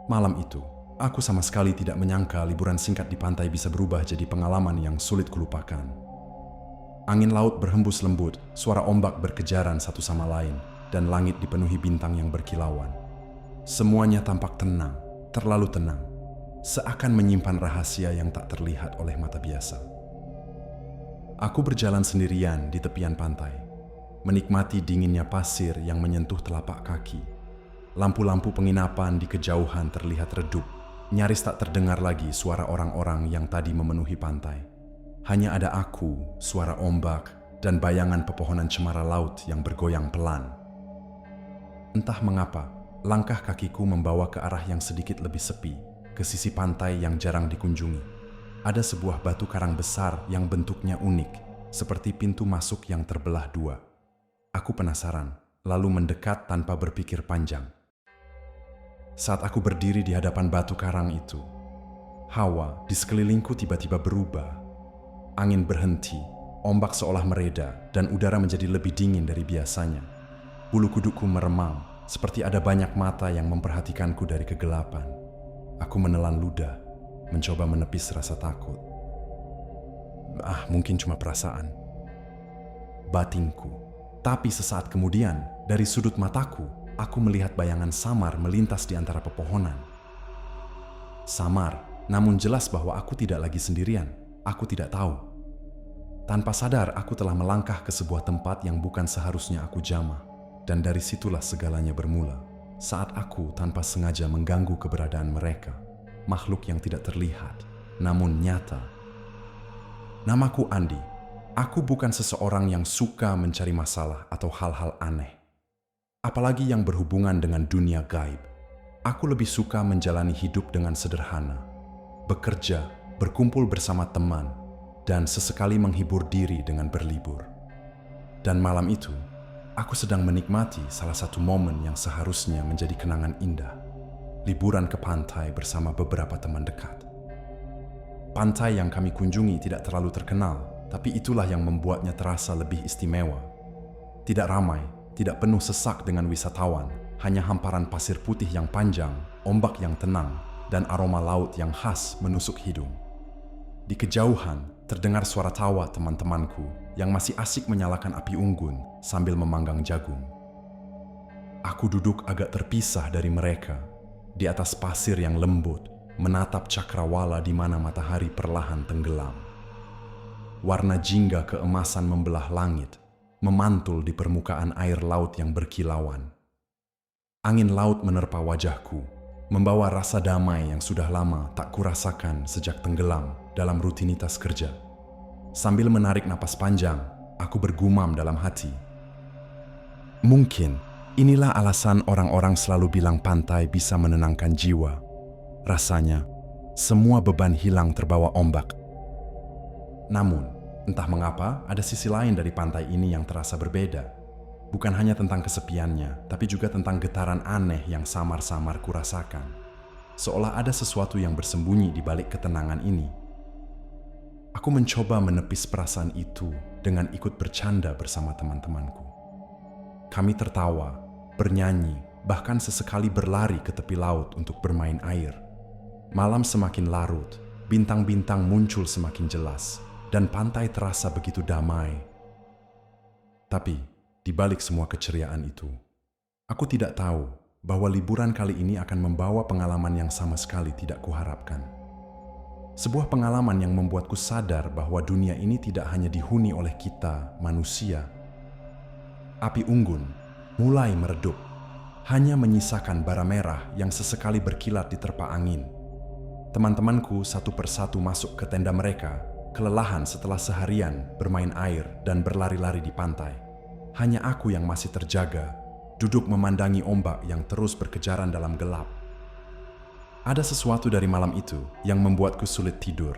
Malam itu, aku sama sekali tidak menyangka liburan singkat di pantai bisa berubah jadi pengalaman yang sulit kulupakan. Angin laut berhembus lembut, suara ombak berkejaran satu sama lain, dan langit dipenuhi bintang yang berkilauan. Semuanya tampak tenang, terlalu tenang, seakan menyimpan rahasia yang tak terlihat oleh mata biasa. Aku berjalan sendirian di tepian pantai, menikmati dinginnya pasir yang menyentuh telapak kaki. Lampu-lampu penginapan di kejauhan terlihat redup, nyaris tak terdengar lagi suara orang-orang yang tadi memenuhi pantai. Hanya ada aku, suara ombak, dan bayangan pepohonan cemara laut yang bergoyang pelan. Entah mengapa, langkah kakiku membawa ke arah yang sedikit lebih sepi, ke sisi pantai yang jarang dikunjungi. Ada sebuah batu karang besar yang bentuknya unik, seperti pintu masuk yang terbelah dua. Aku penasaran, lalu mendekat tanpa berpikir panjang. Saat aku berdiri di hadapan batu karang itu, hawa di sekelilingku tiba-tiba berubah. Angin berhenti, ombak seolah mereda, dan udara menjadi lebih dingin dari biasanya. Bulu kudukku meremang, seperti ada banyak mata yang memperhatikanku dari kegelapan. Aku menelan ludah, mencoba menepis rasa takut. Mungkin cuma perasaan. Batinku. Tapi sesaat kemudian, dari sudut mataku, aku melihat bayangan samar melintas di antara pepohonan. Samar, namun jelas bahwa aku tidak lagi sendirian. Aku tidak tahu. Tanpa sadar, aku telah melangkah ke sebuah tempat yang bukan seharusnya aku jamah. Dan dari situlah segalanya bermula. Saat aku tanpa sengaja mengganggu keberadaan mereka. Makhluk yang tidak terlihat, namun nyata. Namaku Andi. Aku bukan seseorang yang suka mencari masalah atau hal-hal aneh. Apalagi yang berhubungan dengan dunia gaib. Aku lebih suka menjalani hidup dengan sederhana. Bekerja, berkumpul bersama teman, dan sesekali menghibur diri dengan berlibur. Dan malam itu, aku sedang menikmati salah satu momen yang seharusnya menjadi kenangan indah. Liburan ke pantai bersama beberapa teman dekat. Pantai yang kami kunjungi tidak terlalu terkenal, tapi itulah yang membuatnya terasa lebih istimewa. Tidak ramai, tidak penuh sesak dengan wisatawan, hanya hamparan pasir putih yang panjang, ombak yang tenang, dan aroma laut yang khas menusuk hidung. Di kejauhan, terdengar suara tawa teman-temanku yang masih asik menyalakan api unggun sambil memanggang jagung. Aku duduk agak terpisah dari mereka, di atas pasir yang lembut, menatap cakrawala di mana matahari perlahan tenggelam. Warna jingga keemasan membelah langit, memantul di permukaan air laut yang berkilauan. Angin laut menerpa wajahku, membawa rasa damai yang sudah lama tak kurasakan sejak tenggelam dalam rutinitas kerja. Sambil menarik napas panjang, aku bergumam dalam hati. Mungkin inilah alasan orang-orang selalu bilang pantai bisa menenangkan jiwa. Rasanya, semua beban hilang terbawa ombak. Namun, entah mengapa ada sisi lain dari pantai ini yang terasa berbeda. Bukan hanya tentang kesepiannya, tapi juga tentang getaran aneh yang samar-samar kurasakan. Seolah ada sesuatu yang bersembunyi di balik ketenangan ini. Aku mencoba menepis perasaan itu dengan ikut bercanda bersama teman-temanku. Kami tertawa, bernyanyi, bahkan sesekali berlari ke tepi laut untuk bermain air. Malam semakin larut, bintang-bintang muncul semakin jelas, dan pantai terasa begitu damai. Tapi, di balik semua keceriaan itu, aku tidak tahu bahwa liburan kali ini akan membawa pengalaman yang sama sekali tidak kuharapkan. Sebuah pengalaman yang membuatku sadar bahwa dunia ini tidak hanya dihuni oleh kita, manusia. Api unggun mulai meredup, hanya menyisakan bara merah yang sesekali berkilat diterpa angin. Teman-temanku satu persatu masuk ke tenda mereka, kelelahan setelah seharian bermain air dan berlari-lari di pantai. Hanya aku yang masih terjaga, duduk memandangi ombak yang terus berkejaran dalam gelap. Ada sesuatu dari malam itu yang membuatku sulit tidur.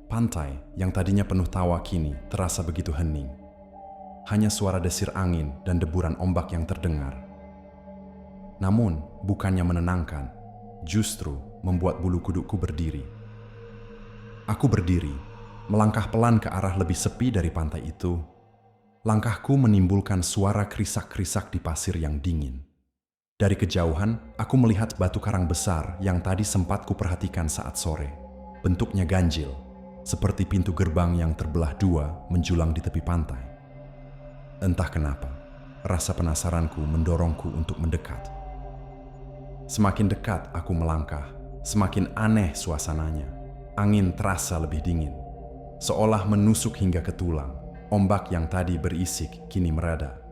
Pantai yang tadinya penuh tawa kini terasa begitu hening. Hanya suara desir angin dan deburan ombak yang terdengar. Namun, bukannya menenangkan, justru membuat bulu kudukku berdiri. Aku berdiri, melangkah pelan ke arah lebih sepi dari pantai itu. Langkahku menimbulkan suara krisak-krisak di pasir yang dingin. Dari kejauhan, aku melihat batu karang besar yang tadi sempat kuperhatikan saat sore. Bentuknya ganjil, seperti pintu gerbang yang terbelah dua menjulang di tepi pantai. Entah kenapa, rasa penasaranku mendorongku untuk mendekat. Semakin dekat aku melangkah, semakin aneh suasananya. Angin terasa lebih dingin, seolah menusuk hingga ke tulang. Ombak yang tadi berisik kini mereda.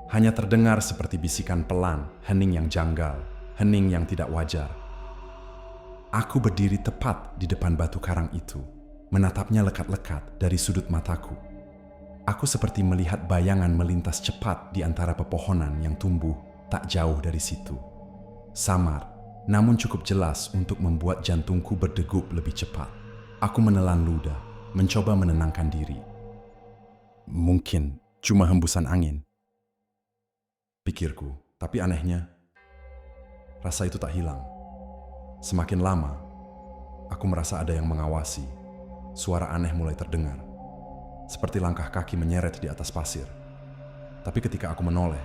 Hanya terdengar seperti bisikan pelan, hening yang janggal, hening yang tidak wajar. Aku berdiri tepat di depan batu karang itu, menatapnya lekat-lekat dari sudut mataku. Aku seperti melihat bayangan melintas cepat di antara pepohonan yang tumbuh tak jauh dari situ. Samar, namun cukup jelas untuk membuat jantungku berdegup lebih cepat. Aku menelan ludah, mencoba menenangkan diri. Mungkin cuma hembusan angin, pikirku, tapi anehnya, rasa itu tak hilang. Semakin lama, aku merasa ada yang mengawasi. Suara aneh mulai terdengar, seperti langkah kaki menyeret di atas pasir. Tapi ketika aku menoleh,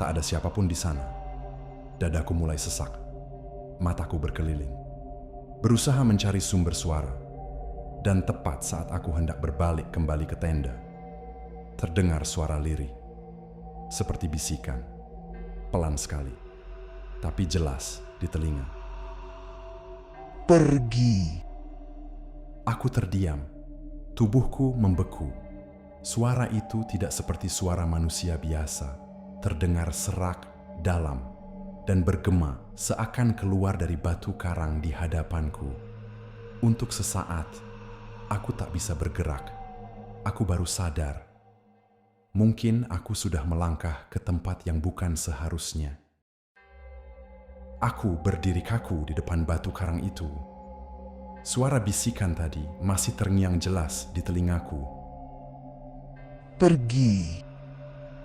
tak ada siapapun di sana. Dadaku mulai sesak, mataku berkeliling, berusaha mencari sumber suara. Dan tepat saat aku hendak berbalik kembali ke tenda, terdengar suara lirih. Seperti bisikan, pelan sekali, tapi jelas di telinga. Pergi. Aku terdiam, tubuhku membeku. Suara itu tidak seperti suara manusia biasa, terdengar serak, dalam, dan bergema seakan keluar dari batu karang di hadapanku. Untuk sesaat, aku tak bisa bergerak. Aku baru sadar. Mungkin aku sudah melangkah ke tempat yang bukan seharusnya. Aku berdiri kaku di depan batu karang itu. Suara bisikan tadi masih terngiang jelas di telingaku. Pergi.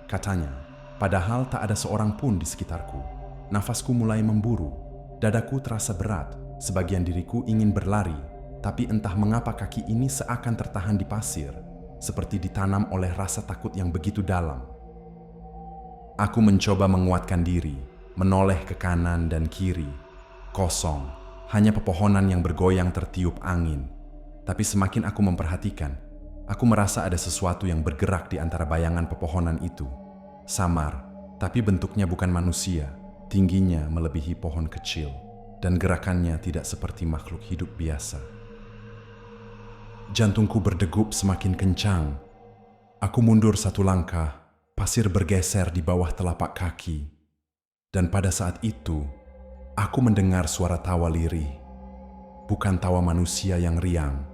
Katanya, padahal tak ada seorang pun di sekitarku. Nafasku mulai memburu, dadaku terasa berat, sebagian diriku ingin berlari, tapi entah mengapa kaki ini seakan tertahan di pasir, seperti ditanam oleh rasa takut yang begitu dalam. Aku mencoba menguatkan diri, menoleh ke kanan dan kiri. Kosong, hanya pepohonan yang bergoyang tertiup angin. Tapi semakin aku memperhatikan, aku merasa ada sesuatu yang bergerak di antara bayangan pepohonan itu. Samar, tapi bentuknya bukan manusia, tingginya melebihi pohon kecil, dan gerakannya tidak seperti makhluk hidup biasa. Jantungku berdegup semakin kencang. Aku mundur satu langkah, pasir bergeser di bawah telapak kaki. Dan pada saat itu, aku mendengar suara tawa lirih. Bukan tawa manusia yang riang,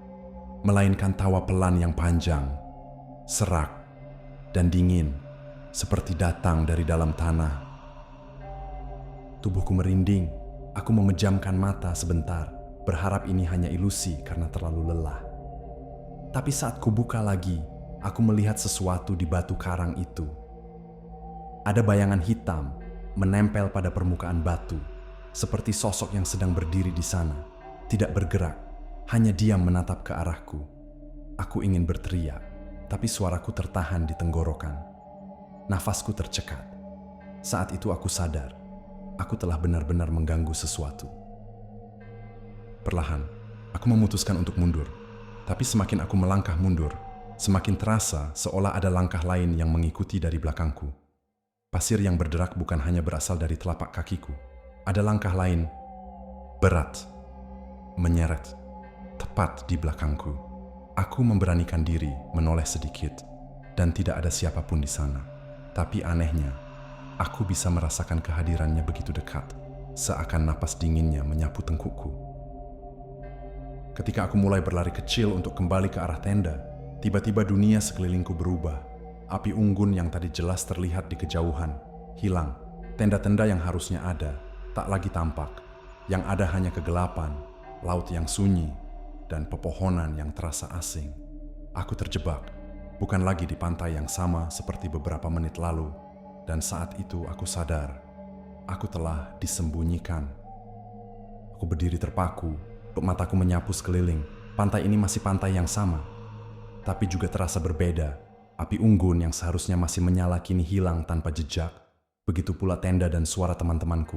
melainkan tawa pelan yang panjang, serak, dan dingin, seperti datang dari dalam tanah. Tubuhku merinding, aku memejamkan mata sebentar, berharap ini hanya ilusi karena terlalu lelah. Tapi saat kubuka lagi, aku melihat sesuatu di batu karang itu. Ada bayangan hitam menempel pada permukaan batu, seperti sosok yang sedang berdiri di sana, tidak bergerak, hanya diam menatap ke arahku. Aku ingin berteriak, tapi suaraku tertahan di tenggorokan. Nafasku tercekat. Saat itu aku sadar, aku telah benar-benar mengganggu sesuatu. Perlahan, aku memutuskan untuk mundur. Tapi semakin aku melangkah mundur, semakin terasa seolah ada langkah lain yang mengikuti dari belakangku. Pasir yang berderak bukan hanya berasal dari telapak kakiku. Ada langkah lain, berat, menyeret, tepat di belakangku. Aku memberanikan diri menoleh sedikit, dan tidak ada siapapun di sana. Tapi anehnya, aku bisa merasakan kehadirannya begitu dekat, seakan napas dinginnya menyapu tengkukku. Ketika aku mulai berlari kecil untuk kembali ke arah tenda, tiba-tiba dunia sekelilingku berubah. Api unggun yang tadi jelas terlihat di kejauhan, hilang. Tenda-tenda yang harusnya ada, tak lagi tampak. Yang ada hanya kegelapan, laut yang sunyi, dan pepohonan yang terasa asing. Aku terjebak, bukan lagi di pantai yang sama seperti beberapa menit lalu. Dan saat itu aku sadar, aku telah disembunyikan. Aku berdiri terpaku, mataku menyapu sekeliling. Pantai ini masih pantai yang sama, tapi juga terasa berbeda. Api unggun yang seharusnya masih menyala kini hilang tanpa jejak. Begitu pula tenda dan suara teman-temanku.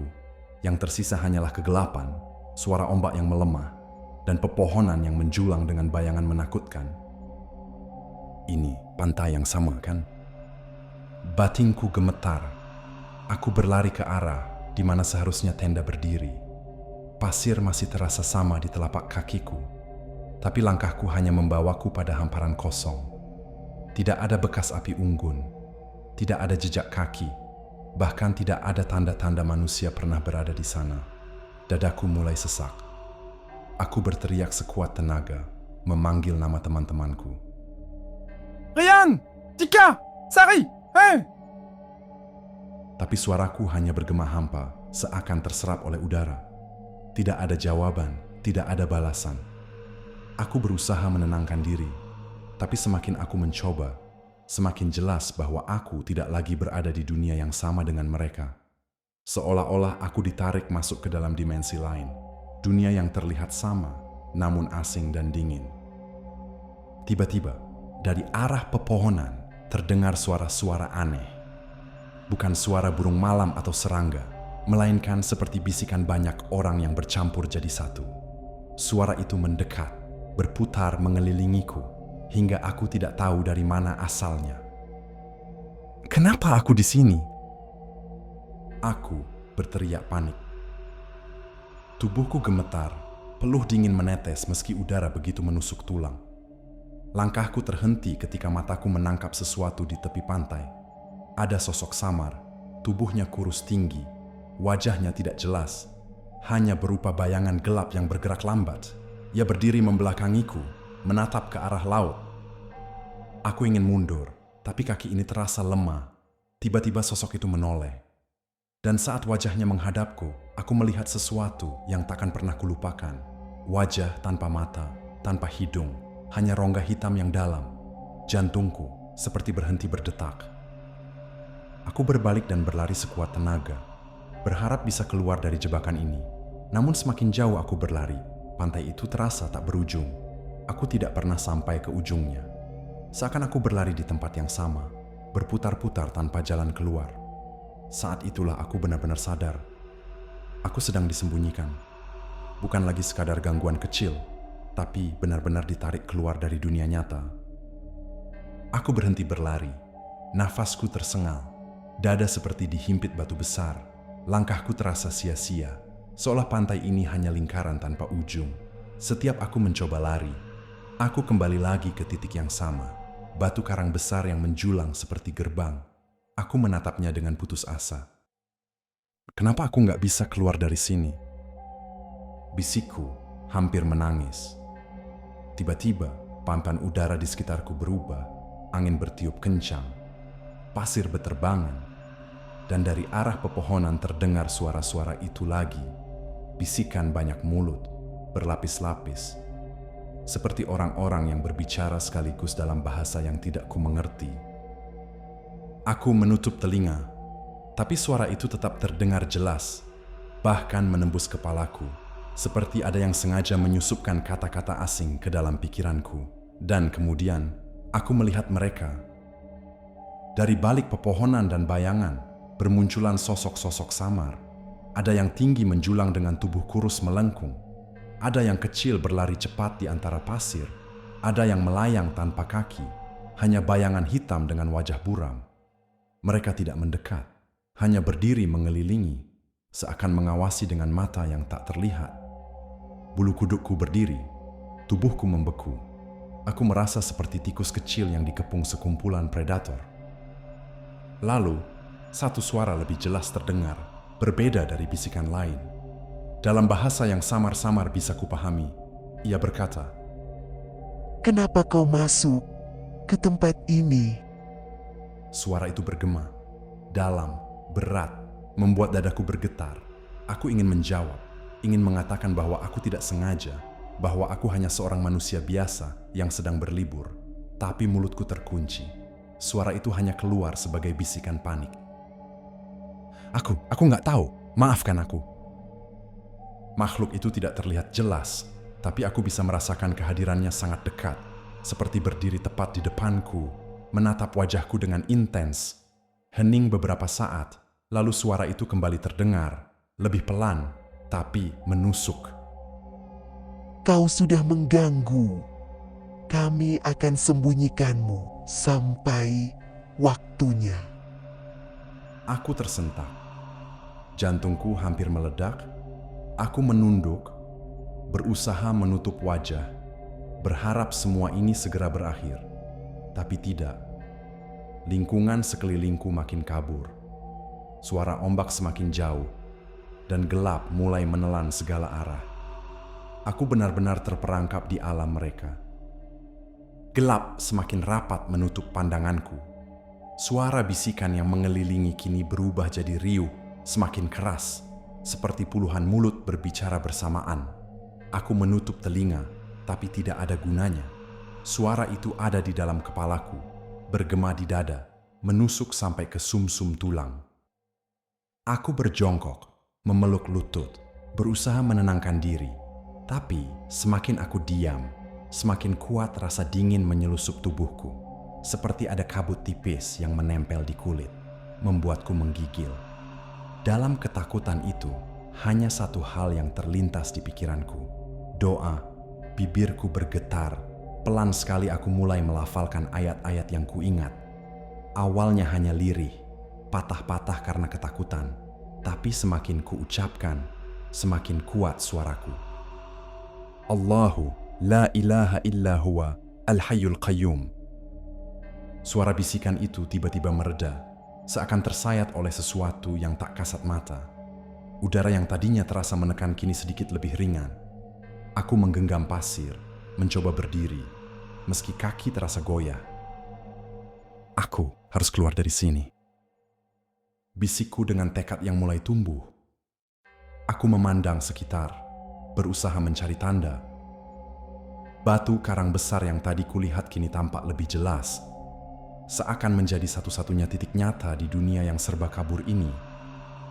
Yang tersisa hanyalah kegelapan, suara ombak yang melemah, dan pepohonan yang menjulang dengan bayangan menakutkan. Ini pantai yang sama, kan? Batinku gemetar. Aku berlari ke arah di mana seharusnya tenda berdiri. Pasir masih terasa sama di telapak kakiku, tapi langkahku hanya membawaku pada hamparan kosong. Tidak ada bekas api unggun, tidak ada jejak kaki, bahkan tidak ada tanda-tanda manusia pernah berada di sana. Dadaku mulai sesak. Aku berteriak sekuat tenaga, memanggil nama teman-temanku. Rian! Tika! Sari! Hei! Tapi suaraku hanya bergema hampa, seakan terserap oleh udara. Tidak ada jawaban, tidak ada balasan. Aku berusaha menenangkan diri, tapi semakin aku mencoba, semakin jelas bahwa aku tidak lagi berada di dunia yang sama dengan mereka. Seolah-olah aku ditarik masuk ke dalam dimensi lain, dunia yang terlihat sama, namun asing dan dingin. Tiba-tiba, dari arah pepohonan terdengar suara-suara aneh. Bukan suara burung malam atau serangga, melainkan seperti bisikan banyak orang yang bercampur jadi satu. Suara itu mendekat, berputar mengelilingiku, hingga aku tidak tahu dari mana asalnya. Kenapa aku di sini? Aku berteriak panik. Tubuhku gemetar, peluh dingin menetes meski udara begitu menusuk tulang. Langkahku terhenti ketika mataku menangkap sesuatu di tepi pantai. Ada sosok samar, tubuhnya kurus tinggi, wajahnya tidak jelas, hanya berupa bayangan gelap yang bergerak lambat. Ia berdiri membelakangiku, menatap ke arah laut. Aku ingin mundur, tapi kaki ini terasa lemah. Tiba-tiba sosok itu menoleh. Dan saat wajahnya menghadapku, aku melihat sesuatu yang takkan pernah kulupakan. Wajah tanpa mata, tanpa hidung, hanya rongga hitam yang dalam. Jantungku seperti berhenti berdetak. Aku berbalik dan berlari sekuat tenaga, berharap bisa keluar dari jebakan ini. Namun semakin jauh aku berlari, pantai itu terasa tak berujung. Aku tidak pernah sampai ke ujungnya. Seakan aku berlari di tempat yang sama, berputar-putar tanpa jalan keluar. Saat itulah aku benar-benar sadar. Aku sedang disembunyikan. Bukan lagi sekadar gangguan kecil, tapi benar-benar ditarik keluar dari dunia nyata. Aku berhenti berlari. Nafasku tersengal. Dada seperti dihimpit batu besar. Langkahku terasa sia-sia, seolah pantai ini hanya lingkaran tanpa ujung. Setiap aku mencoba lari, aku kembali lagi ke titik yang sama. Batu karang besar yang menjulang seperti gerbang. Aku menatapnya dengan putus asa. Kenapa aku nggak bisa keluar dari sini? Bisikku hampir menangis. Tiba-tiba, papan udara di sekitarku berubah. Angin bertiup kencang. Pasir beterbangan. Dan dari arah pepohonan terdengar suara-suara itu lagi. Bisikan banyak mulut, berlapis-lapis. Seperti orang-orang yang berbicara sekaligus dalam bahasa yang tidak kumengerti. Aku menutup telinga, tapi suara itu tetap terdengar jelas, bahkan menembus kepalaku, seperti ada yang sengaja menyusupkan kata-kata asing ke dalam pikiranku. Dan kemudian, aku melihat mereka. Dari balik pepohonan dan bayangan, bermunculan sosok-sosok samar. Ada yang tinggi menjulang dengan tubuh kurus melengkung. Ada yang kecil berlari cepat di antara pasir. Ada yang melayang tanpa kaki, hanya bayangan hitam dengan wajah buram. Mereka tidak mendekat, hanya berdiri mengelilingi, seakan mengawasi dengan mata yang tak terlihat. Bulu kudukku berdiri, tubuhku membeku. Aku merasa seperti tikus kecil yang dikepung sekumpulan predator. Lalu, satu suara lebih jelas terdengar, berbeda dari bisikan lain. Dalam bahasa yang samar-samar bisa kupahami, ia berkata, "Kenapa kau masuk ke tempat ini?" Suara itu bergema, dalam, berat, membuat dadaku bergetar. Aku ingin menjawab, ingin mengatakan bahwa aku tidak sengaja, bahwa aku hanya seorang manusia biasa yang sedang berlibur. Tapi mulutku terkunci. Suara itu hanya keluar sebagai bisikan panik. Aku nggak tahu, maafkan aku. Makhluk itu tidak terlihat jelas, tapi aku bisa merasakan kehadirannya sangat dekat, seperti berdiri tepat di depanku, menatap wajahku dengan intens. Hening beberapa saat, Lalu suara itu kembali terdengar, lebih pelan, tapi menusuk. Kau sudah mengganggu. Kami akan sembunyikanmu sampai waktunya. Aku tersentak. Jantungku hampir meledak. Aku menunduk, berusaha menutup wajah, berharap semua ini segera berakhir. Tapi tidak. Lingkungan sekelilingku makin kabur. Suara ombak semakin jauh, dan gelap mulai menelan segala arah. Aku benar-benar terperangkap di alam mereka. Gelap semakin rapat menutup pandanganku. Suara bisikan yang mengelilingi kini berubah jadi riuh, semakin keras, seperti puluhan mulut berbicara bersamaan. Aku menutup telinga, tapi tidak ada gunanya. Suara itu ada di dalam kepalaku, bergema di dada, menusuk sampai ke sumsum tulang. Aku berjongkok, memeluk lutut, berusaha menenangkan diri. Tapi semakin aku diam, semakin kuat rasa dingin menyelusup tubuhku. Seperti ada kabut tipis yang menempel di kulit, membuatku menggigil. Dalam ketakutan itu, hanya satu hal yang terlintas di pikiranku. Doa, bibirku bergetar. Pelan sekali aku mulai melafalkan ayat-ayat yang kuingat. Awalnya hanya lirih, patah-patah karena ketakutan. Tapi semakin kuucapkan, semakin kuat suaraku. Allahu la ilaha illa huwa al-hayyul qayyum. Suara bisikan itu tiba-tiba mereda, seakan tersayat oleh sesuatu yang tak kasat mata. Udara yang tadinya terasa menekan kini sedikit lebih ringan. Aku menggenggam pasir, mencoba berdiri, meski kaki terasa goyah. Aku harus keluar dari sini. Bisikku dengan tekad yang mulai tumbuh. Aku memandang sekitar, berusaha mencari tanda. Batu karang besar yang tadi kulihat kini tampak lebih jelas, seakan menjadi satu-satunya titik nyata di dunia yang serba kabur ini.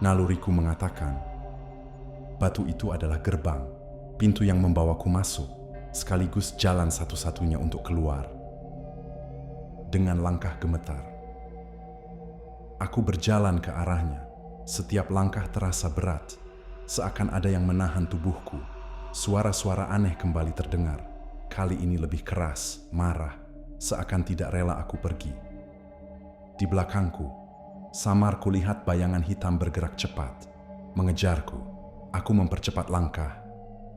Naluriku mengatakan, batu itu adalah gerbang, pintu yang membawaku masuk, sekaligus jalan satu-satunya untuk keluar. Dengan langkah gemetar, aku berjalan ke arahnya. Setiap langkah terasa berat, seakan ada yang menahan tubuhku. Suara-suara aneh kembali terdengar. Kali ini lebih keras, marah, seakan tidak rela aku pergi. Di belakangku, samar kulihat bayangan hitam bergerak cepat, mengejarku. Aku mempercepat langkah,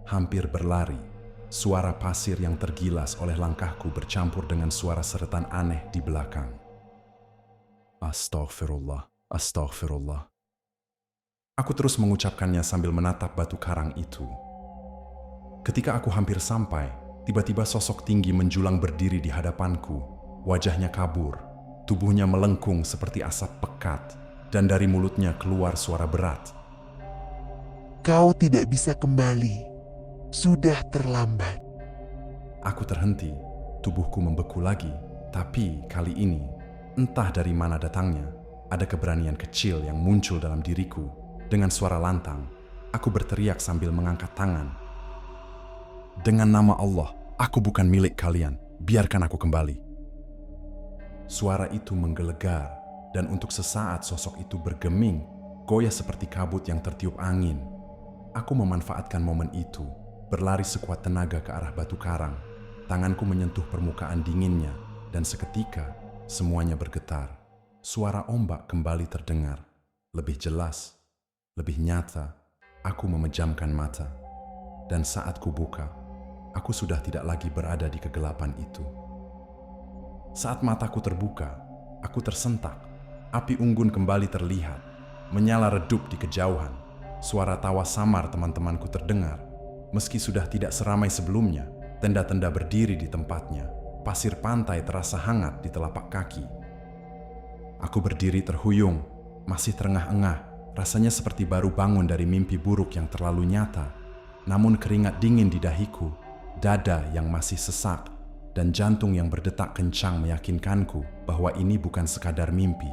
hampir berlari. Suara pasir yang tergilas oleh langkahku bercampur dengan suara seretan aneh di belakang. Astaghfirullah, astaghfirullah. Aku terus mengucapkannya sambil menatap batu karang itu. Ketika aku hampir sampai, tiba-tiba sosok tinggi menjulang berdiri di hadapanku. Wajahnya kabur, tubuhnya melengkung seperti asap pekat, dan dari mulutnya keluar suara berat. Kau tidak bisa kembali. Sudah terlambat. Aku terhenti, tubuhku membeku lagi, tapi kali ini, entah dari mana datangnya, ada keberanian kecil yang muncul dalam diriku. Dengan suara lantang, aku berteriak sambil mengangkat tangan. Dengan nama Allah, aku bukan milik kalian, biarkan aku kembali. Suara itu menggelegar, dan untuk sesaat sosok itu bergeming, goyah seperti kabut yang tertiup angin. Aku memanfaatkan momen itu, berlari sekuat tenaga ke arah batu karang. Tanganku menyentuh permukaan dinginnya, dan seketika semuanya bergetar. Suara ombak kembali terdengar, lebih jelas, lebih nyata. Aku memejamkan mata, dan saat kubuka, aku sudah tidak lagi berada di kegelapan itu. Saat mataku terbuka, aku tersentak. Api unggun kembali terlihat, menyala redup di kejauhan. Suara tawa samar teman-temanku terdengar. Meski sudah tidak seramai sebelumnya, tenda-tenda berdiri di tempatnya. Pasir pantai terasa hangat di telapak kaki. Aku berdiri terhuyung, masih terengah-engah. Rasanya seperti baru bangun dari mimpi buruk yang terlalu nyata. Namun keringat dingin di dahiku, dada yang masih sesak, dan jantung yang berdetak kencang meyakinkanku bahwa ini bukan sekadar mimpi.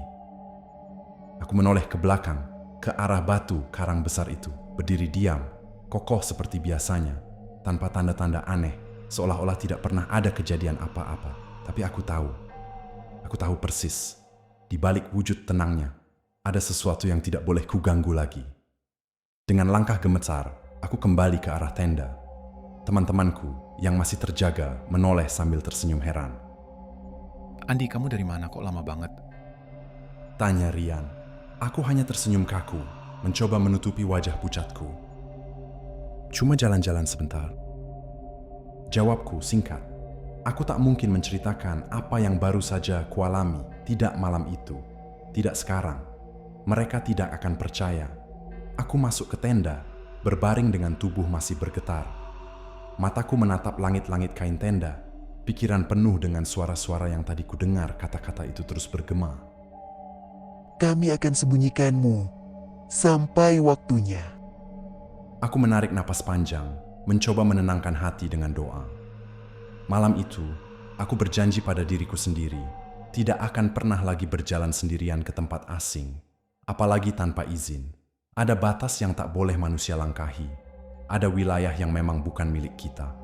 Aku menoleh ke belakang, ke arah batu karang besar itu, berdiri diam, kokoh seperti biasanya, tanpa tanda-tanda aneh, seolah-olah tidak pernah ada kejadian apa-apa. Tapi aku tahu persis, di balik wujud tenangnya, Ada sesuatu yang tidak boleh kuganggu lagi. Dengan langkah gemetar, aku kembali ke arah tenda. Teman-temanku yang masih terjaga menoleh sambil tersenyum heran. Andi, kamu dari mana kok lama banget? Tanya Rian. Aku hanya tersenyum kaku, mencoba menutupi wajah pucatku. Cuma jalan-jalan sebentar. Jawabku singkat. Aku tak mungkin menceritakan apa yang baru saja kualami. Tidak malam itu, tidak sekarang. Mereka tidak akan percaya. Aku masuk ke tenda, berbaring dengan tubuh masih bergetar. Mataku menatap langit-langit kain tenda. Pikiran penuh dengan suara-suara yang tadi kudengar, kata-kata itu terus bergema. Kami akan sembunyikanmu sampai waktunya. Aku menarik napas panjang, mencoba menenangkan hati dengan doa. Malam itu, aku berjanji pada diriku sendiri, tidak akan pernah lagi berjalan sendirian ke tempat asing, apalagi tanpa izin. Ada batas yang tak boleh manusia langkahi, ada wilayah yang memang bukan milik kita.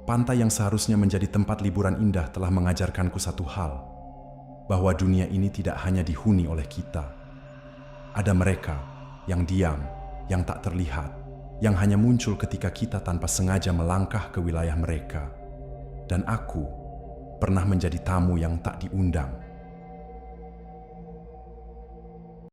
Pantai yang seharusnya menjadi tempat liburan indah telah mengajarkanku satu hal, bahwa dunia ini tidak hanya dihuni oleh kita. Ada mereka yang diam, yang tak terlihat, yang hanya muncul ketika kita tanpa sengaja melangkah ke wilayah mereka. Dan aku pernah menjadi tamu yang tak diundang.